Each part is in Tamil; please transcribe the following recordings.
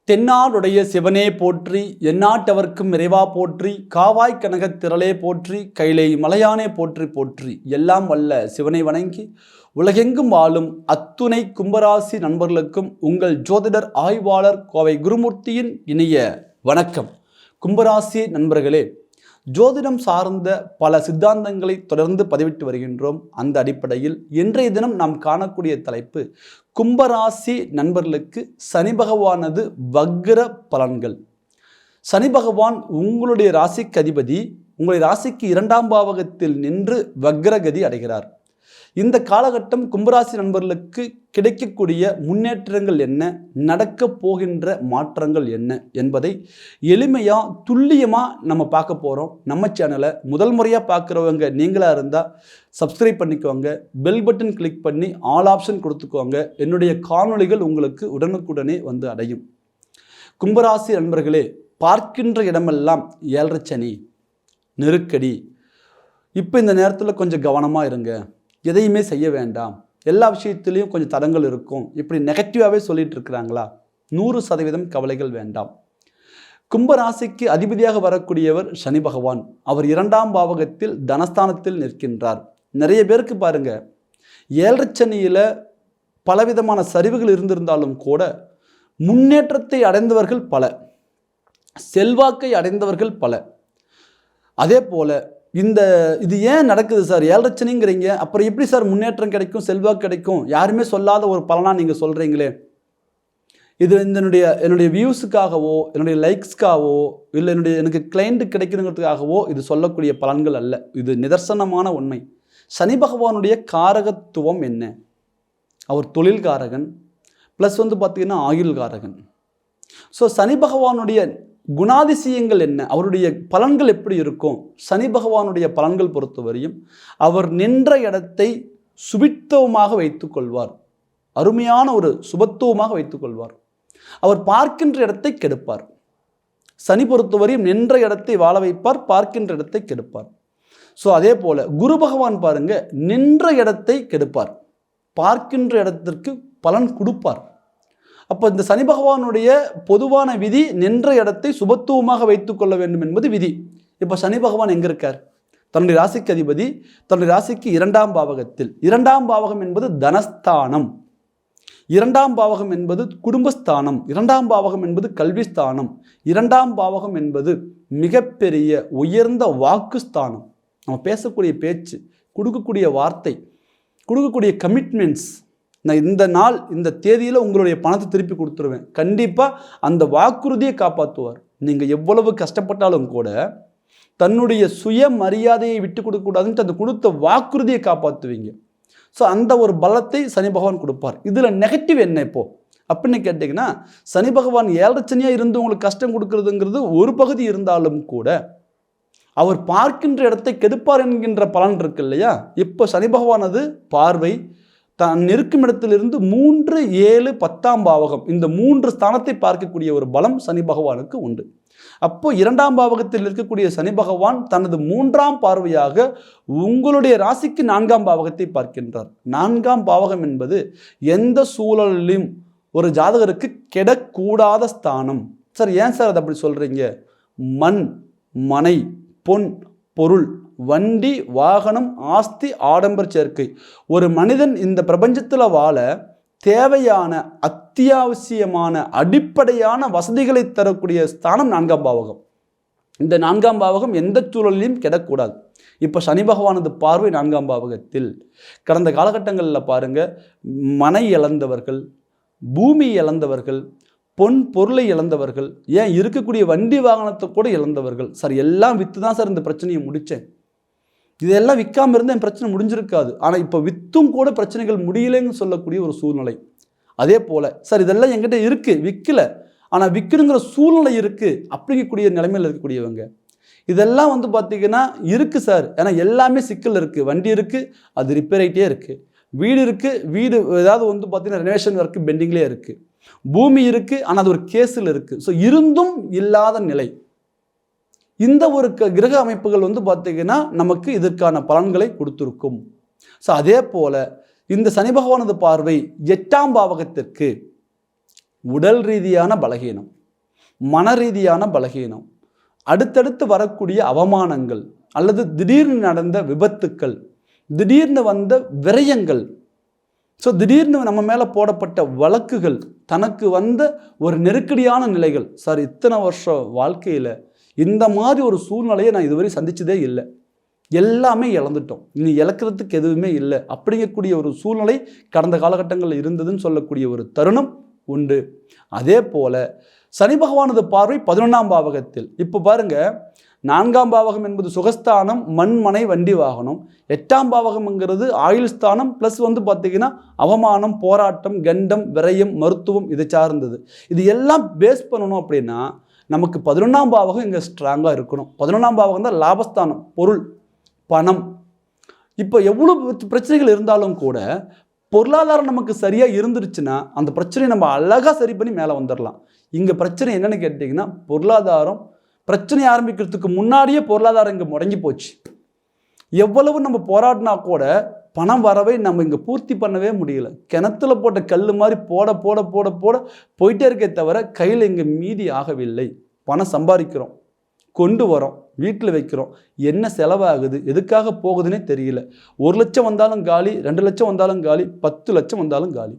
தென்னாடுடைய சிவனே போற்றி, எந்நாட்டவர்க்கும் இறைவா போற்றி, காவாய் கனகத் திரளே போற்றி, கைலை மலையானே போற்றி போற்றி, எல்லாம் வல்ல சிவனை வணங்கி உலகெங்கும் வாழும் அத்துணை கும்பராசி நண்பர்களுக்கும் உங்கள் ஜோதிடர் ஆய்வாளர் கோவை குருமூர்த்தியின் இனிய வணக்கம். கும்பராசி நண்பர்களே, ஜோதிடம் சார்ந்த பல சித்தாந்தங்களை தொடர்ந்து பதிவிட்டு வருகின்றோம். அந்த அடிப்படையில் இன்றைய தினம் நாம் காணக்கூடிய தலைப்பு, கும்பராசி நண்பர்களுக்கு சனி பகவானது வக்ர பலன்கள். சனி பகவான் உங்களுடைய ராசிக்கு அதிபதி, உங்களுடைய ராசிக்கு 2ஆம் பாவகத்தில் நின்று வக்ரகதி அடைகிறார். இந்த காலகட்டம் கும்பராசி நண்பர்களுக்கு கிடைக்கக்கூடிய முன்னேற்றங்கள் என்ன, நடக்கப் போகின்ற மாற்றங்கள் என்ன என்பதை எளிமையாக துல்லியமாக நம்ம பார்க்க போகிறோம். நம்ம சேனலை முதல் முறையாக பார்க்குறவங்க நீங்களாக இருந்தால் சப்ஸ்கிரைப் பண்ணிக்கோங்க, பெல் பட்டன் கிளிக் பண்ணி ஆல் ஆப்ஷன் கொடுத்துக்கோங்க. என்னுடைய காணொளிகள் உங்களுக்கு உடனுக்குடனே வந்து அடையும். கும்பராசி நண்பர்களே, பார்க்கின்ற இடமெல்லாம் 7.5 சனி நெருக்கடி. இப்போ இந்த நேரத்தில் கொஞ்சம் கவனமாக இருங்க, எதையுமே செய்ய வேண்டாம், எல்லா விஷயத்துலேயும் கொஞ்சம் தடங்கள் இருக்கும், இப்படி நெகட்டிவாகவே சொல்லிட்டு இருக்கிறாங்களா? 100% கவலைகள் வேண்டாம். கும்பராசிக்கு அதிபதியாக வரக்கூடியவர் சனி பகவான். அவர் 2ஆம் பாவகத்தில் தனஸ்தானத்தில் நிற்கின்றார். நிறைய பேருக்கு பாருங்க, 7.5 சனியில் பலவிதமான சரிவுகள் இருந்திருந்தாலும் கூட முன்னேற்றத்தை அடைந்தவர்கள் பல, செல்வாக்கை அடைந்தவர்கள் பல. அதே போல இது ஏன் நடக்குது சார்? 7.5 சனிங்கிறீங்க, அப்புறம் எப்படி சார் முன்னேற்றம் கிடைக்கும், செல்வாக்கு கிடைக்கும்? யாருமே சொல்லாத ஒரு பலனாக நீங்கள் சொல்கிறீங்களே. இது என்னுடைய வியூஸுக்காகவோ, என்னுடைய லைக்ஸ்க்காகவோ, இல்லை எனக்கு கிளைண்ட் கிடைக்கணுங்கிறதுக்காகவோ இது சொல்லக்கூடிய பலன்கள் அல்ல. இது நிதர்சனமான உண்மை. சனி பகவானுடைய காரகத்துவம் என்ன? அவர் தொழில்காரகன், ப்ளஸ் பார்த்தீங்கன்னா ஆயுள்காரகன். ஸோ சனி பகவானுடைய குணாதிசயங்கள் என்ன, அவருடைய பலன்கள் எப்படி இருக்கும்? சனி பகவானுடைய பலன்கள் பொறுத்தவரையும் அவர் நின்ற இடத்தை சுபித்துவமாக வைத்துக் கொள்வார், அருமையான ஒரு சுபத்துவமாக வைத்துக் கொள்வார். அவர் பார்க்கின்ற இடத்தை கெடுப்பார். சனி பொறுத்தவரையும் நின்ற இடத்தை வாழ வைப்பார், பார்க்கின்ற இடத்தை கெடுப்பார். ஸோ அதே போல குரு பகவான் பாருங்க, நின்ற இடத்தை கெடுப்பார், பார்க்கின்ற இடத்திற்கு பலன் கொடுப்பார். அப்போ இந்த சனி பகவானுடைய பொதுவான விதி நின்ற இடத்தை சுபத்துவமாக வைத்துக் கொள்ள வேண்டும் என்பது விதி. இப்போ சனி பகவான் எங்கே இருக்கார்? தன்னுடைய ராசிக்கு அதிபதி, தன்னுடைய ராசிக்கு 2ஆம் பாவகத்தில். 2ஆம் பாவகம் என்பது தனஸ்தானம், 2ஆம் பாவகம் என்பது குடும்பஸ்தானம், 2ஆம் பாவகம் என்பது கல்விஸ்தானம், 2ஆம் பாவகம் என்பது மிகப்பெரிய உயர்ந்த வாக்குஸ்தானம். நம்ம பேசக்கூடிய பேச்சு, கொடுக்கக்கூடிய வார்த்தை, கொடுக்கக்கூடிய கமிட்மெண்ட்ஸ். நான் இந்த நாள் இந்த தேதியில் உங்களுடைய பணத்தை திருப்பி கொடுத்துருவேன், கண்டிப்பாக அந்த வாக்குறுதியை காப்பாற்றுவார். நீங்கள் எவ்வளவு கஷ்டப்பட்டாலும் கூட தன்னுடைய சுய மரியாதையை விட்டு கொடுக்கக்கூடாதுன்ட்டு அந்த கொடுத்த வாக்குறுதியை காப்பாற்றுவீங்க. ஸோ அந்த ஒரு பலத்தை சனி பகவான் கொடுப்பார். இதில் நெகட்டிவ் என்ன இப்போ அப்படின்னு கேட்டிங்கன்னா, சனி பகவான் 7.5 சனியாக இருந்து உங்களுக்கு கஷ்டம் கொடுக்கறதுங்கிறது ஒரு பகுதி இருந்தாலும் கூட அவர் பார்க்கின்ற இடத்தை கெடுப்பார் என்கின்ற பலன் இருக்கு இல்லையா? இப்போ சனி பகவானது பார்வை தான் இருக்கும் இடத்திலிருந்து 3, 7, 10ஆம் பாவகம், இந்த 3 ஸ்தானத்தை பார்க்கக்கூடிய ஒரு பலம் சனி பகவானுக்கு உண்டு. அப்போ 2ஆம் பாவகத்தில் இருக்கக்கூடிய சனி பகவான் தனது 3ஆம் பார்வையாக உங்களுடைய ராசிக்கு 4ஆம் பாவகத்தை பார்க்கின்றார். 4ஆம் பாவகம் என்பது எந்த சூழலிலும் ஒரு ஜாதகருக்கு கெடக்கூடாத ஸ்தானம். சார் ஏன் சார் அது அப்படி சொல்றீங்க? மண், மனை, பொன், பொருள், வண்டி, வாகனம், ஆஸ்தி, ஆடம்பர சேர்க்கை. ஒரு மனிதன் இந்த பிரபஞ்சத்தில் வாழ தேவையான அத்தியாவசியமான அடிப்படையான வசதிகளை தரக்கூடிய ஸ்தானம் 4ஆம் பாவகம். இந்த 4ஆம் பாவகம் எந்த சூழலிலும் கெடக்கூடாது. இப்போ சனி பகவானது பார்வை 4ஆம் பாவகத்தில். கடந்த காலகட்டங்களில் பாருங்க, மனை இழந்தவர்கள், பூமி இழந்தவர்கள், பொன் பொருளை இழந்தவர்கள், ஏன் இருக்கக்கூடிய வண்டி வாகனத்தை கூட இழந்தவர்கள். சார் எல்லாம் விற்று தான் சார் இந்த பிரச்சனையை முடித்தேன், இதெல்லாம் விற்காமல் இருந்தால் என் பிரச்சனை முடிஞ்சிருக்காது, ஆனால் இப்போ விற்றும் கூட பிரச்சனைகள் முடியலைன்னு சொல்லக்கூடிய ஒரு சூழ்நிலை. அதே போல் சார் இதெல்லாம் என்கிட்ட இருக்குது, விற்கல, ஆனால் விற்கணுங்கிற சூழ்நிலை இருக்குது அப்படிங்கக்கூடிய நிலைமையில் இருக்கக்கூடியவங்க. இதெல்லாம் பார்த்திங்கன்னா இருக்குது சார், ஏன்னா எல்லாமே சிக்கல் இருக்குது. வண்டி இருக்குது, அது ரிப்பேர் ஆகிட்டே இருக்குது. வீடு இருக்குது, வீடு ஏதாவது பார்த்திங்கன்னா ரெனோவேஷன் ஒர்க்கு பெண்டிங்லேயே இருக்குது. பூமி இருக்குது, ஆனால் அது ஒரு கேஸில் இருக்குது. ஸோ இருந்தும் இல்லாத நிலை. இந்த ஒரு கிரக அமைப்புகள் பார்த்தீங்கன்னா நமக்கு இதற்கான பலன்களை கொடுத்துருக்கும். ஸோ அதே போல் இந்த சனி பகவானது பார்வை 8ஆம் பாவகத்திற்கு உடல் ரீதியான பலகீனம், மன ரீதியான பலகீனம், அடுத்தடுத்து வரக்கூடிய அவமானங்கள் அல்லது திடீர்னு நடந்த விபத்துக்கள், திடீர்னு வந்த விரயங்கள், ஸோ திடீர்னு நம்ம மேலே போடப்பட்ட வழக்குகள், தனக்கு வந்த ஒரு நெருக்கடியான நிலைகள். சார், இத்தனை வருஷம் வாழ்க்கையில் இந்த மாதிரி ஒரு சூழ்நிலையை நான் இதுவரை சந்திச்சதே இல்லை, எல்லாமே இழந்துட்டோம், இனி இழக்கிறதுக்கு எதுவுமே இல்லை அப்படிங்கக்கூடிய ஒரு சூழ்நிலை கடந்த காலகட்டங்களில் இருந்ததுன்னு சொல்லக்கூடிய ஒரு தருணம் உண்டு. அதே போல சனி பகவானது பார்வை 11ஆம் பாவகத்தில். இப்போ பாருங்க, 4ஆம் பாவகம் என்பது சுகஸ்தானம், மண் மனை வண்டி வாகனம். 8ஆம் பாவகம்ங்கிறது ஆயுள் ஸ்தானம் ப்ளஸ் பார்த்தீங்கன்னா அவமானம், போராட்டம், கண்டம், விரயம், மருத்துவம், இதை சார்ந்தது. இது எல்லாம் பேஸ் பண்ணணும் அப்படின்னா நமக்கு 11ஆம் பாவகம் இங்கே ஸ்ட்ராங்காக இருக்கணும். 11ஆம் பாவகம் தான் லாபஸ்தானம், பொருள், பணம். இப்போ எவ்வளோ பிரச்சனைகள் இருந்தாலும் கூட பொருளாதாரம் நமக்கு சரியாக இருந்துருச்சுன்னா அந்த பிரச்சனையை நம்ம அழகாக சரி பண்ணி மேலே வந்துடலாம். இங்கே பிரச்சனை என்னென்னு கேட்டிங்கன்னா, பொருளாதாரம் பிரச்சனை ஆரம்பிக்கிறதுக்கு முன்னாடியே பொருளாதாரம் இங்கே முடங்கி போச்சு. எவ்வளவு நம்ம போராடினா கூட பணம் வரவே நம்ம இங்கே பூர்த்தி பண்ணவே முடியல. கிணத்துல போட்ட கல் மாதிரி போட போட போட போட போயிட்டே இருக்கே தவிர கையில் இங்கே மீதி ஆகவில்லை. பணம் சம்பாதிக்கிறோம், கொண்டு வரோம், வீட்டில் வைக்கிறோம், என்ன செலவாகுது, எதுக்காக போகுதுன்னே தெரியல. 1 லட்சம் வந்தாலும் காலி, 2 லட்சம் வந்தாலும் காலி, 10 லட்சம் வந்தாலும் காலி.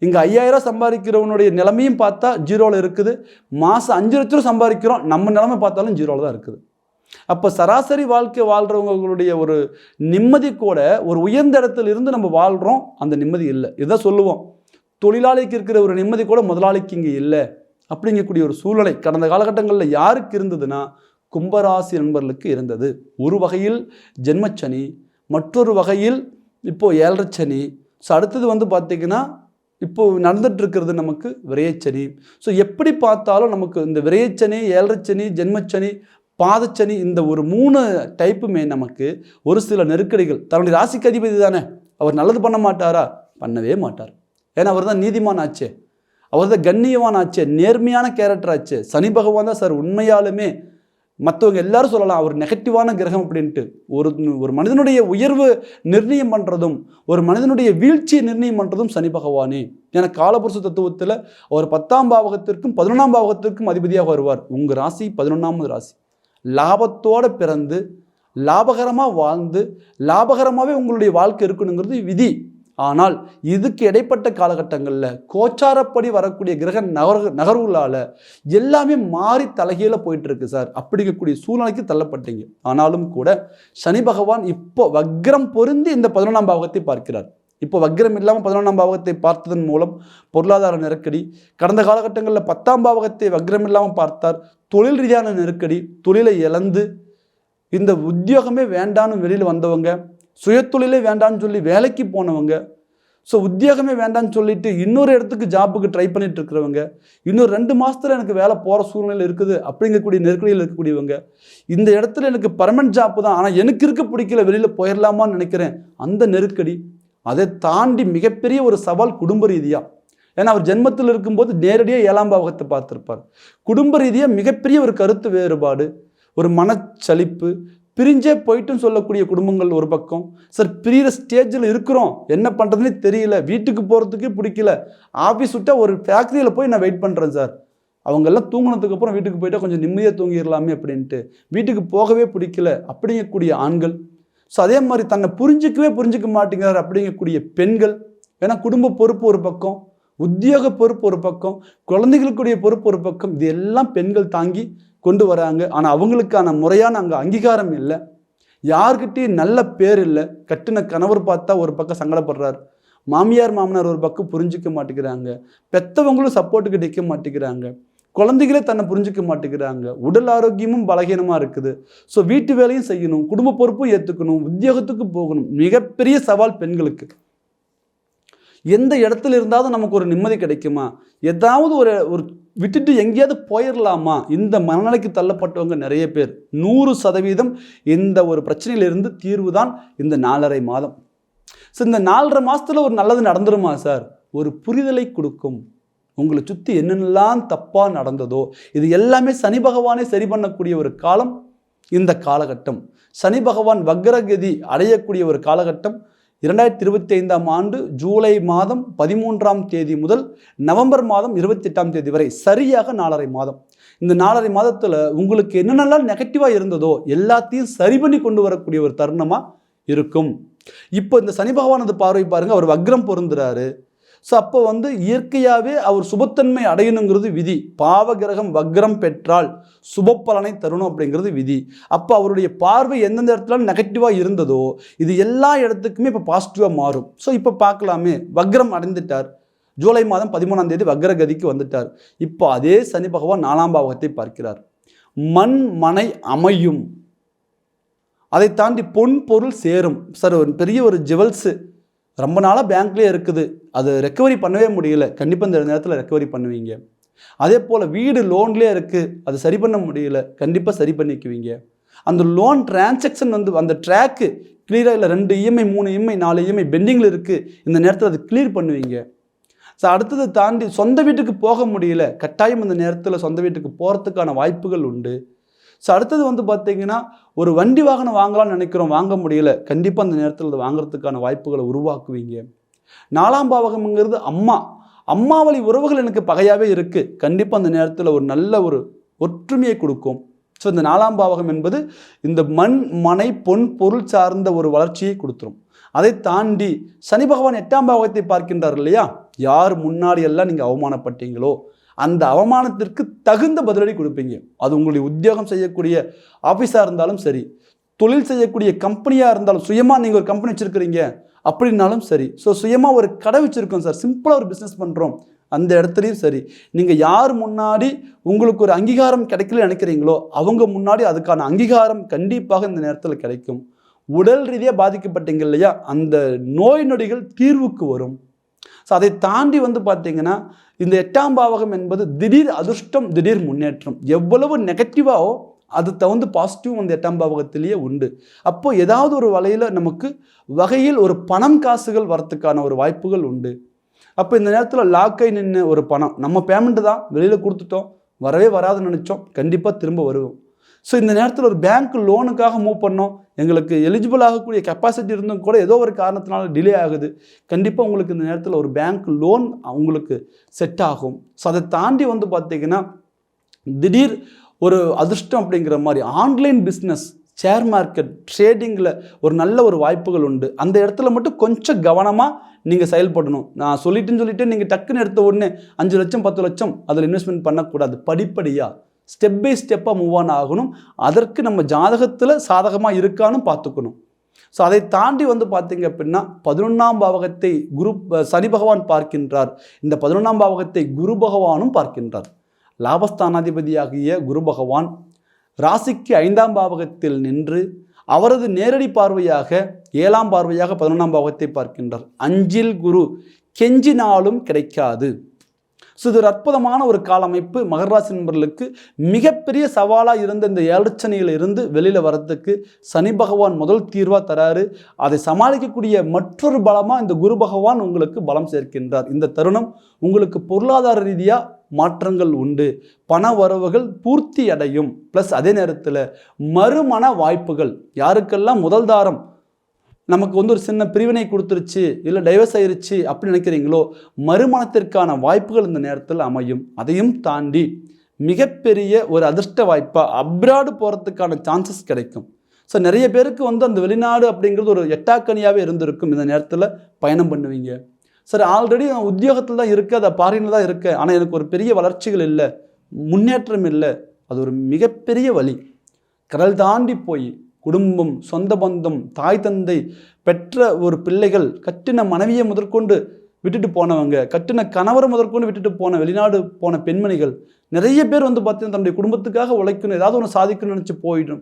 இங்கே 5000 சம்பாதிக்கிறவனுடைய நிலைமையும் பார்த்தா ஜீரோவில் இருக்குது. மாதம் 5 லட்சம் சம்பாதிக்கிறோம், நம்ம நிலைமை பார்த்தாலும் ஜீரோவில் தான் இருக்குது. அப்போ சராசரி வாழ்க்கை வாழ்கிறவங்களுடைய ஒரு நிம்மதி கூட ஒரு உயர்ந்த இடத்துல இருந்து நம்ம வாழ்கிறோம், அந்த நிம்மதி இல்லை. இதான் சொல்லுவோம், தொழிலாளிக்கு இருக்கிற ஒரு நிம்மதி கூட முதலாளிக்கு இங்கே இல்லை அப்படிங்கக்கூடிய ஒரு சூழ்நிலை கடந்த காலகட்டங்களில் யாருக்கு இருந்ததுன்னா கும்பராசி நண்பர்களுக்கு இருந்தது. ஒரு வகையில் ஜென்மச்சனி, மற்றொரு வகையில் இப்போது 7.5 சனி. ஸோ அடுத்தது பார்த்திங்கன்னா இப்போது நடந்துட்டு இருக்கிறது நமக்கு விரயச்சனி. ஸோ எப்படி பார்த்தாலும் நமக்கு இந்த விரயச்சனி, 7.5 சனி, ஜென்மச்சனி, பாதச்சனி, இந்த ஒரு 3 டைப்புமே நமக்கு ஒரு சில நெருக்கடிகள். தன்னுடைய ராசிக்கு அதிபதி தானே, அவர் நல்லது பண்ண மாட்டாரா? பண்ணவே மாட்டார். ஏன்னா அவர் தான் நீதிமான் ஆச்சே, அவர் தான் கண்ணியவான் ஆச்சே, நேர்மையான கேரக்டர் ஆச்சே. சனி பகவான் தான் சார் உண்மையாலுமே, மற்றவங்க எல்லாரும் சொல்லலாம் அவர் நெகட்டிவான கிரகம் அப்படின்ட்டு. ஒரு மனிதனுடைய உயர்வு நிர்ணயம் பண்ணுறதும் ஒரு மனிதனுடைய வீழ்ச்சியை நிர்ணயம் பண்ணுறதும் சனி பகவானே. ஏன்னா காலபுருஷ தத்துவத்தில் அவர் 10ஆம் பாவகத்திற்கும் 11ஆம் பாவகத்திற்கும் அதிபதியாக வருவார். உங்கள் ராசி 11ஆவது ராசி. லாபத்தோடு பிறந்து லாபகரமாக வாழ்ந்து லாபகரமாகவே உங்களுடைய வாழ்க்கை இருக்கணுங்கிறது விதி. ஆனால் இதுக்கு இடைப்பட்ட காலகட்டங்களில் கோச்சாரப்படி வரக்கூடிய கிரக நகர்வுகளால் எல்லாமே மாறி தலைகீழ போயிட்டு இருக்கு சார். அப்படிங்கக்கூடிய சூழ்நிலைக்கு தள்ளப்பட்டீங்க. ஆனாலும் கூட சனி பகவான் இப்போ வக்ரம் பொருந்தி இந்த 11ஆம் பாவகத்தை பார்க்கிறார். இப்போ வக்ரம் இல்லாமல் 11ஆம் பாவகத்தை பார்த்ததன் மூலம் பொருளாதார நெருக்கடி, கடந்த காலகட்டங்களில் 10ஆம் பாவகத்தை வக்ரம் இல்லாமல் பார்த்தார், தொழில் ரீதியான நெருக்கடி, தொழிலை இழந்து இந்த உத்தியோகமே வேண்டான்னு வெளியில் வந்தவங்க, சுயத்தொழிலே வேண்டான்னு சொல்லி வேலைக்கு போனவங்க, ஸோ உத்தியோகமே வேண்டான்னு சொல்லிட்டு இன்னொரு இடத்துக்கு ஜாப்புக்கு ட்ரை பண்ணிட்டு இருக்கிறவங்க, இன்னொரு 2 மாதத்தில் எனக்கு வேலை போகிற சூழ்நிலை இருக்குது அப்படிங்கக்கூடிய நெருக்கடியில் இருக்கக்கூடியவங்க, இந்த இடத்துல எனக்கு பர்மனன்ட் ஜாப்பு தான் ஆனால் எனக்கு இருக்க பிடிக்கல, வெளியில் போயிடலாமான்னு நினைக்கிறேன், அந்த நெருக்கடி. அதை தாண்டி மிகப்பெரிய ஒரு சவால் குடும்ப ரீதியாக. ஏன்னா அவர் ஜென்மத்தில் இருக்கும்போது நேரடியாக 7ஆம் பாவகத்தை பார்த்துருப்பார். குடும்ப ரீதியாக மிகப்பெரிய ஒரு கருத்து வேறுபாடு, ஒரு மனச்சலிப்பு, பிரிஞ்சே போயிட்டுன்னு சொல்லக்கூடிய குடும்பங்கள் ஒரு பக்கம். சார் பிரிகிற ஸ்டேஜில் இருக்கிறோம், என்ன பண்ணுறதுனே தெரியல, வீட்டுக்கு போகிறதுக்கே பிடிக்கல, ஆஃபீஸ் விட்டால் ஒரு ஃபேக்ட்ரியில் போய் நான் வெயிட் பண்ணுறேன் சார், அவங்கெல்லாம் தூங்கினதுக்கப்புறம் வீட்டுக்கு போயிட்டால் கொஞ்சம் நிம்மதியாக தூங்கிடலாமே அப்படின்ட்டு வீட்டுக்கு போகவே பிடிக்கல அப்படிங்கக்கூடிய ஆண்கள். ஸோ அதே மாதிரி தன்னை புரிஞ்சிக்க மாட்டேங்கிறார் அப்படிங்கக்கூடிய பெண்கள். ஏன்னா குடும்ப பொறுப்பு ஒரு பக்கம், உத்தியோக பொறுப்பு ஒரு பக்கம், குழந்தைகளுக்குடைய பொறுப்பு ஒரு பக்கம், இது எல்லாம் பெண்கள் தாங்கி கொண்டு வராங்க. ஆனால் அவங்களுக்கான முறையான அங்கே அங்கீகாரம் இல்லை, யார்கிட்டையும் நல்ல பேர் இல்லை. கட்டின கணவர் பார்த்தா ஒரு பக்கம் சங்கடப்படுறார், மாமியார் மாமனார் ஒரு பக்கம் புரிஞ்சிக்க மாட்டேங்கிறாங்க, பெற்றவங்களும் சப்போர்ட்டுக்கு நிற்க மாட்டேங்கிறாங்க, குழந்தைகளே தன்னை புரிஞ்சிக்க மாட்டேங்கிறாங்க, உடல் ஆரோக்கியமும் பலகீனமாக இருக்குது. ஸோ வீட்டு வேலையும் செய்யணும், குடும்ப பொறுப்பும் ஏற்றுக்கணும், உத்தியோகத்துக்கு போகணும். மிகப்பெரிய சவால் பெண்களுக்கு. எந்த இடத்துல இருந்தாலும் நமக்கு ஒரு நிம்மதி கிடைக்குமா, ஏதாவது ஒரு விட்டுட்டு எங்கேயாவது போயிடலாமா, இந்த மனநிலைக்கு தள்ளப்பட்டவங்க நிறைய பேர். 100% இந்த ஒரு பிரச்சனையிலிருந்து தீர்வு தான் இந்த 4.5 மாதம். ஸோ இந்த 4.5 மாதத்தில் ஒரு நல்லது நடந்துருமா சார்? ஒரு புரிதலை கொடுக்கும். உங்களை சுற்றி என்னென்னலாம் தப்பாக நடந்ததோ இது எல்லாமே சனி பகவானே சரி பண்ணக்கூடிய ஒரு காலம் இந்த காலகட்டம். சனி பகவான் வக்ரகதி அடையக்கூடிய ஒரு காலகட்டம் 2025ஆம் ஆண்டு ஜூலை மாதம் 13ஆம் தேதி முதல் நவம்பர் மாதம் 28ஆம் தேதி வரை சரியாக 4.5 மாதம். இந்த 4.5 மாதத்தில் உங்களுக்கு என்னென்னலாம் நெகட்டிவாக இருந்ததோ எல்லாத்தையும் சரி பண்ணி கொண்டு வரக்கூடிய ஒரு தருணமாக இருக்கும். இப்போ இந்த சனி பகவானது பார்வை பாருங்க, அவர் வக்ரம் பொருந்துறாரு. ஸோ அப்போ இயற்கையாகவே அவர் சுபத்தன்மை அடையணுங்கிறது விதி. பாவகிரகம் வக்ரம் பெற்றால் சுப பலனை தரணும் அப்படிங்கிறது விதி. அப்போ அவருடைய பார்வை எந்தெந்த இடத்துல நெகட்டிவாக இருந்ததோ இது எல்லா இடத்துக்குமே இப்போ பாசிட்டிவாக மாறும். ஸோ இப்போ பார்க்கலாமே, வக்ரம் அடைந்துட்டார், ஜூலை மாதம் 13ஆம் தேதி வக்ரகதிக்கு வந்துட்டார். இப்போ அதே சனி பகவான் 4ஆம் பாவகத்தை பார்க்கிறார். மண் மனை அமையும், அதை தாண்டி பொன் பொருள் சேரும். சார் ஒரு பெரிய ஒரு ஜுவல்ஸு ரொம்ப நாளாக பேங்க்லேயே இருக்குது, அது ரெக்கவரி பண்ணவே முடியல, கண்டிப்பாக இந்த நேரத்தில் ரெக்கவரி பண்ணுவீங்க. அதே போல் வீடு லோன்லேயே இருக்குது, அது சரி பண்ண முடியல, கண்டிப்பாக சரி பண்ணிக்குவீங்க. அந்த லோன் டிரான்சாக்ஷன் அந்த ட்ராக்கு கிளியராக இல்லை, 2 இஎம்ஐ 3 இஎம்ஐ 4 இஎம்ஐ பெண்டிங்கில் இருக்குது, இந்த நேரத்தில் அது கிளியர் பண்ணுவீங்க. ஸோ அடுத்தது தாண்டி சொந்த வீட்டுக்கு போக முடியல, கட்டாயம் இந்த நேரத்தில் சொந்த வீட்டுக்கு போகிறதுக்கான வாய்ப்புகள் உண்டு. ஸோ அடுத்தது பார்த்தீங்கன்னா ஒரு வண்டி வாகனம் வாங்கலாம்னு நினைக்கிறோம், வாங்க முடியல, கண்டிப்பாக அந்த நேரத்தில் அது வாங்குறதுக்கான வாய்ப்புகளை உருவாக்குவீங்க. 4ஆம் பாவகம்ங்கிறது அம்மா வழி உறவுகள் எனக்கு பகையாகவே இருக்குது, கண்டிப்பாக அந்த நேரத்தில் ஒரு நல்ல ஒரு ஒற்றுமையை கொடுக்கும். ஸோ இந்த 4ஆம் பாவகம் என்பது இந்த மண் மனை பொன் பொருள் சார்ந்த ஒரு வளர்ச்சியை கொடுத்துரும். அதை தாண்டி சனி பகவான் 8ஆம் பாவகத்தை பார்க்கின்றார் இல்லையா, யார் முன்னாடி எல்லாம் நீங்கள் அவமானப்பட்டீங்களோ அந்த அவமானத்திற்கு தகுந்த பதிலடி கொடுப்பீங்க. அது உங்களுடைய உத்தியோகம் செய்யக்கூடிய ஆஃபீஸாக இருந்தாலும் சரி, தொழில் செய்யக்கூடிய கம்பெனியாக இருந்தாலும், சுயமாக நீங்கள் ஒரு கம்பெனி வச்சுருக்கிறீங்க அப்படின்னாலும் சரி, ஸோ சுயமாக ஒரு கடை வச்சுருக்கோம் சார், சிம்பிளாக ஒரு பிஸ்னஸ் பண்ணுறோம், அந்த இடத்துலையும் சரி, நீங்கள் யார் முன்னாடி உங்களுக்கு ஒரு அங்கீகாரம் கிடைக்கல நினைக்கிறீங்களோ அவங்க முன்னாடி அதுக்கான அங்கீகாரம் கண்டிப்பாக இந்த நேரத்தில் கிடைக்கும். உடல் ரீதியாக பாதிக்கப்பட்டீங்க இல்லையா, அந்த நோய் நொடிகள் தீர்வுக்கு வரும். ஸோ அதை தாண்டி பார்த்தீங்கன்னா இந்த 8ஆம் பாவகம் என்பது திடீர் அதிர்ஷ்டம், திடீர் முன்னேற்றம். எவ்வளவு நெகட்டிவாகோ அது தகுந்த பாசிட்டிவ் 8ஆம் பாவகத்திலேயே உண்டு. அப்போ ஏதாவது ஒரு வகையில் ஒரு பணம் காசுகள் வரத்துக்கான ஒரு வாய்ப்புகள் உண்டு. அப்போ இந்த நேரத்தில் லாக்கை நின்று ஒரு பணம் நம்ம பேமெண்ட்டு தான் வெளியில் கொடுத்துட்டோம், வரவே வராதுன்னு நினச்சோம், கண்டிப்பாக திரும்ப வருவோம். ஸோ இந்த நேரத்தில் ஒரு பேங்க் லோனுக்காக மூவ் பண்ணோம், எங்களுக்கு எலிஜிபிள் ஆகக்கூடிய கெப்பாசிட்டி இருந்தும் கூட ஏதோ ஒரு காரணத்தினால டிலே ஆகுது, கண்டிப்பாக உங்களுக்கு இந்த நேரத்தில் ஒரு பேங்க் லோன் உங்களுக்கு செட் ஆகும். ஸோ அதை தாண்டி பார்த்தீங்கன்னா திடீர் ஒரு அதிர்ஷ்டம் அப்படிங்கிற மாதிரி ஆன்லைன் பிஸ்னஸ், ஷேர் மார்க்கெட், ட்ரேடிங்கில் ஒரு நல்ல ஒரு வாய்ப்புகள் உண்டு. அந்த இடத்துல மட்டும் கொஞ்சம் கவனமாக நீங்கள் செயல்படணும். நான் சொல்லிட்டு நீங்கள் டக்குன்னு எடுத்த உடனே 5 லட்சம் 10 லட்சம் அதில் இன்வெஸ்ட்மெண்ட் பண்ணக்கூடாது. படிப்படியாக ஸ்டெப் பை ஸ்டெப்பாக மூவ் ஆன் ஆகணும். அதற்கு நம்ம ஜாதகத்தில் சாதகமாக இருக்கான்னு பார்த்துக்கணும். ஸோ அதை தாண்டி பார்த்தீங்க அப்படின்னா 11ஆம் பாவகத்தை சனி பகவான் பார்க்கின்றார். இந்த 11ஆம் பாவகத்தை குரு பகவானும் பார்க்கின்றார். லாபஸ்தானாதிபதியாகிய குரு பகவான் ராசிக்கு 5ஆம் பாவகத்தில் நின்று அவரது நேரடி பார்வையாக 7ஆம் பார்வையாக 11ஆம் பாவகத்தை பார்க்கின்றார். அஞ்சில் குரு கெஞ்சினாலும் கிடைக்காது. ஸோ இது ஒரு அற்புதமான ஒரு கால அமைப்பு. மகர ராசி நண்பர்களுக்கு மிகப்பெரிய சவாலாக இருந்த இந்த ஏழச்சனையில் இருந்து வெளியில் வரத்துக்கு சனி பகவான் முதல் தீர்வாக தராரு. அதை சமாளிக்கக்கூடிய மற்றொரு பலமாக இந்த குரு பகவான் உங்களுக்கு பலம் சேர்க்கின்றார். இந்த தருணம் உங்களுக்கு பொருளாதார ரீதியாக மாற்றங்கள் உண்டு, பண வரவுகள் பூர்த்தி அடையும். ப்ளஸ் அதே நேரத்தில் மறுமண வாய்ப்புகள், யாருக்கெல்லாம் முதல் தாரம் நமக்கு ஒரு சின்ன பிரிவினை கொடுத்துருச்சு, இல்லை டைவர்ஸ் ஆயிருச்சு அப்படி நினைக்கிறீங்களோ மறுமணத்திற்கான வாய்ப்புகள் இந்த நேரத்தில் அமையும். அதையும் தாண்டி மிகப்பெரிய ஒரு அதிர்ஷ்ட வாய்ப்பாக அப்ராடு போகிறதுக்கான சான்சஸ் கிடைக்கும். ஸோ நிறைய பேருக்கு அந்த வெளிநாடு அப்படிங்கிறது ஒரு எட்டாக்கனியாகவே இருந்திருக்கும். இந்த நேரத்தில் பயணம் பண்ணுவீங்க. சரி, ஆல்ரெடி நான் உத்தியோகத்தில் தான் இருக்கேன், அதை பாரினில் தான் இருக்கேன், ஆனால் எனக்கு ஒரு பெரிய வளர்ச்சிகள் இல்லை, முன்னேற்றம் இல்லை, அது ஒரு மிகப்பெரிய வழி. கடல் தாண்டி போய் குடும்பம், சொந்த பந்தம், தாய் தந்தை, பெற்ற ஒரு பிள்ளைகள், கட்டின மனைவியை முதற்கொண்டு விட்டுட்டு போனவங்க, கட்டின கணவரை முதற்கொண்டு விட்டுட்டு போன வெளிநாடு போன பெண்மணிகள் நிறைய பேர் பார்த்தீங்கன்னா தன்னுடைய குடும்பத்துக்காக உழைக்கணும், ஏதாவது ஒன்று சாதிக்கணும்னு நினச்சி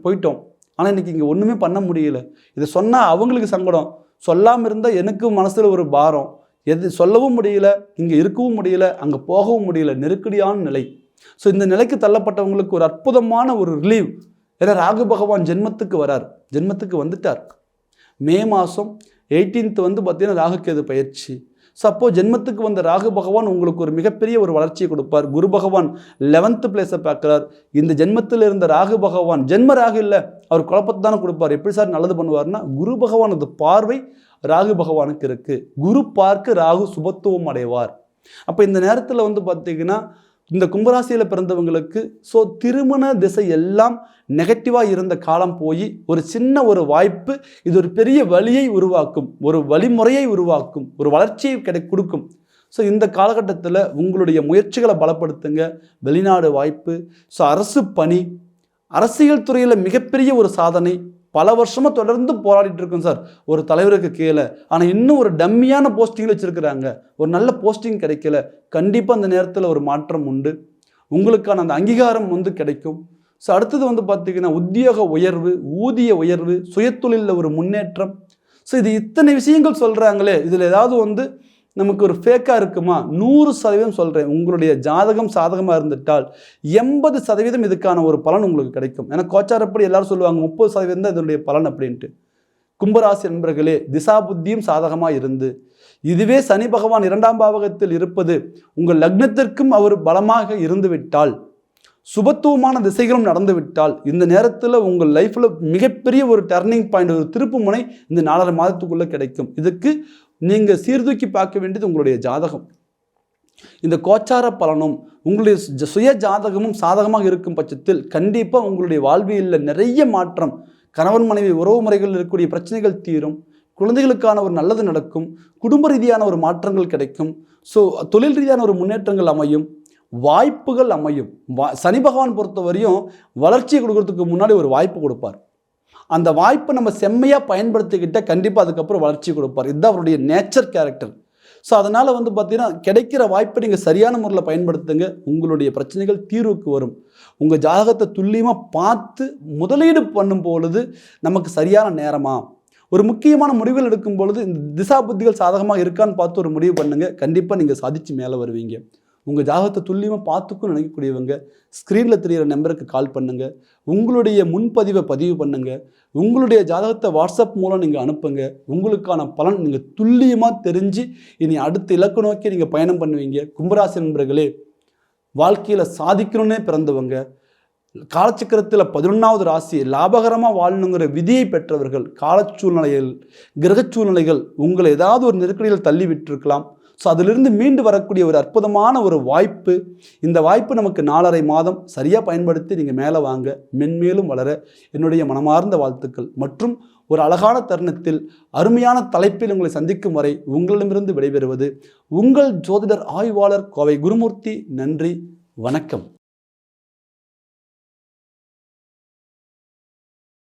போயிட்டோம். ஆனால் இன்றைக்கி இங்கே ஒன்றுமே பண்ண முடியல. இதை சொன்னால் அவங்களுக்கு சங்கடம், சொல்லாமல் இருந்தால் எனக்கு மனசில் ஒரு பாரம், எது சொல்லவும் முடியல, இங்கே இருக்கவும் முடியல, அங்கே போகவும் முடியல, நெருக்கடியான நிலை. ஸோ இந்த நிலைக்கு தள்ளப்பட்டவங்களுக்கு ஒரு அற்புதமான ஒரு ரிலீவ். ஏன்னா ராகு பகவான் ஜென்மத்துக்கு வரார், ஜென்மத்துக்கு வந்துட்டார். மே மாதம் 18 பார்த்தீங்கன்னா ராகுகேது பயிற்சி. ஸோ அப்போது ஜென்மத்துக்கு வந்த ராகு பகவான் உங்களுக்கு ஒரு மிகப்பெரிய ஒரு வளர்ச்சியை கொடுப்பார். குரு பகவான் 11th பிளேஸை பார்க்குறார். இந்த ஜென்மத்தில் இருந்த ராகு பகவான் ஜென்ம ராகு இல்லை, அவர் குழப்பத்தை தானே கொடுப்பார். எப்படி சார் நல்லது பண்ணுவார்னா, குரு பகவானது பார்வை ராகு பகவானுக்கு இருக்குது. குரு பார்க்க ராகு சுபத்துவம் அடைவார். அப்போ இந்த நேரத்தில் வந்து பார்த்திங்கன்னா இந்த கும்பராசியில் பிறந்தவங்களுக்கு திருமண திசை எல்லாம் நெகட்டிவாக இருந்த காலம் போய் ஒரு சின்ன ஒரு வாய்ப்பு, இது ஒரு பெரிய வழியை உருவாக்கும், ஒரு வழிமுறையை உருவாக்கும், ஒரு வளர்ச்சியை கொடுக்கும். இந்த காலகட்டத்தில் உங்களுடைய முயற்சிகளை பலப்படுத்துங்க. வெளிநாடு வாய்ப்பு, அரசு பணி, அரசியல் துறையில் மிகப்பெரிய ஒரு சாதனை. பல வருஷமாக தொடர்ந்து போராடிட்டு இருக்கோம் சார் ஒரு தலைவருக்கு கீழே, ஆனால் இன்னும் ஒரு டம்மியான போஸ்டிங்கில் வச்சுருக்கிறாங்க, ஒரு நல்ல போஸ்டிங் கிடைக்கல. கண்டிப்பாக அந்த நேரத்தில் ஒரு மாற்றம் உண்டு, உங்களுக்கான அந்த அங்கீகாரம் கிடைக்கும். அடுத்தது பார்த்திங்கன்னா உத்தியோக உயர்வு, ஊதிய உயர்வு, சுயத்தொழிலில் ஒரு முன்னேற்றம். இது இத்தனை விஷயங்கள் சொல்கிறாங்களே, இதில் ஏதாவது நமக்கு ஒரு ஃபேக்காக இருக்குமா? 100% சொல்கிறேன், உங்களுடைய ஜாதகம் சாதகமாக இருந்துட்டால் 80% இதுக்கான ஒரு பலன் உங்களுக்கு கிடைக்கும். ஏன்னா கோச்சாரப்படி எல்லாரும் சொல்லுவாங்க 30% தான் இதனுடைய பலன் அப்படின்ட்டு. கும்பராசி நண்பர்களே, திசா புத்தியும் சாதகமாக இருந்து, இதுவே சனி பகவான் 2ஆம் பாவகத்தில் இருப்பது உங்கள் லக்னத்திற்கும் அவர் பலமாக இருந்து விட்டால், சுபத்துவமான திசைகளும் நடந்து விட்டால், இந்த நேரத்தில் உங்கள் லைஃப்பில் மிகப்பெரிய ஒரு டர்னிங் பாயிண்ட், ஒரு திருப்பு முனை இந்த 4.5 மாதத்துக்குள்ளே கிடைக்கும். இதுக்கு நீங்கள் சீர்தூக்கி பார்க்க வேண்டியது உங்களுடைய ஜாதகம். இந்த கோச்சார பலனும் உங்களுடைய சுய ஜாதகமும் சாதகமாக இருக்கும் பட்சத்தில் கண்டிப்பாக உங்களுடைய வாழ்வியலில் நிறைய மாற்றம், கணவன் மனைவி உறவு முறைகளில் இருக்கக்கூடிய பிரச்சனைகள் தீரும், குழந்தைகளுக்கான ஒரு நல்லது நடக்கும், குடும்ப ரீதியான ஒரு மாற்றங்கள் கிடைக்கும், தொழில் ரீதியான ஒரு முன்னேற்றங்கள் அமையும், வாய்ப்புகள் அமையும். சனி பகவான் பொறுத்தவரையும் வளர்ச்சியை கொடுக்கறதுக்கு முன்னாடி ஒரு வாய்ப்பு கொடுப்பார். அந்த வாய்ப்பை நம்ம செம்மையாக பயன்படுத்திக்கிட்ட கண்டிப்பாக அதுக்கப்புறம் வளர்ச்சி கொடுப்பார். இதுதான் அவருடைய நேச்சர் கேரக்டர். அதனால் பார்த்தீங்கன்னா கிடைக்கிற வாய்ப்பை நீங்கள் சரியான முறையில் பயன்படுத்துங்க, உங்களுடைய பிரச்சனைகள் தீர்வுக்கு வரும். உங்கள் ஜாதகத்தை துல்லியமாக பார்த்து முதலீடு பண்ணும் பொழுது நமக்கு சரியான நேரமா, ஒரு முக்கியமான முடிவுகள் எடுக்கும் பொழுது இந்த திசா புத்திகள் சாதகமாக இருக்கான்னு பார்த்து ஒரு முடிவு பண்ணுங்கள். கண்டிப்பாக நீங்கள் சாதித்து மேலே வருவீங்க. உங்கள் ஜாதகத்தை துல்லியமாக பார்த்துக்கும் நினைக்கக்கூடியவங்க ஸ்க்ரீனில் தெரிகிற நம்பருக்கு கால் பண்ணுங்கள், உங்களுடைய முன்பதிவை பதிவு பண்ணுங்கள், உங்களுடைய ஜாதகத்தை வாட்ஸ்அப் மூலம் நீங்கள் அனுப்புங்க. உங்களுக்கான பலன் நீங்கள் துல்லியமாக தெரிஞ்சு இனி அடுத்த இலக்கு நோக்கி நீங்கள் பயணம் பண்ணுவீங்க. கும்பராசி நண்பர்களே, வாழ்க்கையில் சாதிக்கணுன்னே பிறந்தவங்க, காலச்சக்கரத்தில் 11வது ராசி, லாபகரமாக வாழணுங்கிற விதியை பெற்றவர்கள், காலச்சூழ்நிலைகள் கிரக சூழ்நிலைகள் உங்களை ஏதாவது ஒரு நெருக்கடியில் தள்ளி விட்டுருக்கலாம். அதிலிருந்து மீண்டு வரக்கூடிய ஒரு அற்புதமான ஒரு வாய்ப்பு. இந்த வாய்ப்பு நமக்கு 4.5 மாதம் சரியாக பயன்படுத்தி நீங்கள் மேலே வாங்க, மென்மேலும் வளர என்னுடைய மனமார்ந்த வாழ்த்துக்கள். மற்றும் ஒரு அழகான தருணத்தில் அருமையான தலைப்பில் உங்களை சந்திக்கும் வரை உங்களிடமிருந்து விடைபெறுவது உங்கள் ஜோதிடர் ஆய்வாளர் கோவை குருமூர்த்தி. நன்றி, வணக்கம்.